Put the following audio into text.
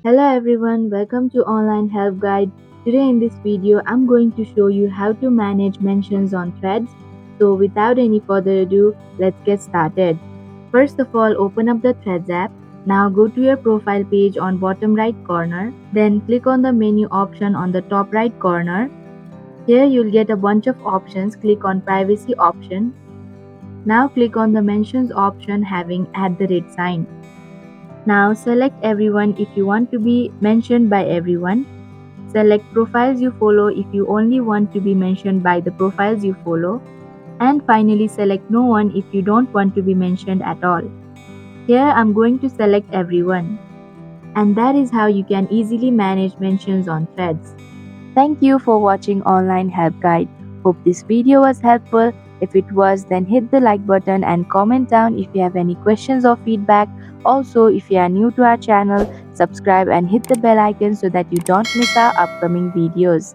Hello everyone, welcome to Online Help Guide. Today in this video, I'm going to show you how to manage mentions on threads. So without any further ado, let's get started. First of all, open up the Threads app. Now go to your profile page on bottom right corner. Then click on the menu option on the top right corner. Here you'll get a bunch of options. Click on privacy option. Now click on the mentions option having @sign. Now select everyone if you want to be mentioned by everyone. Select profiles you follow if you only want to be mentioned by the profiles you follow. And finally select no one if you don't want to be mentioned at all. Here I'm going to select everyone. And that is how you can easily manage mentions on threads. Thank you for watching Online Help Guide. Hope this video was helpful. If it was, then hit the like button and comment down if you have any questions or feedback. Also, if you are new to our channel, subscribe and hit the bell icon so that you don't miss our upcoming videos.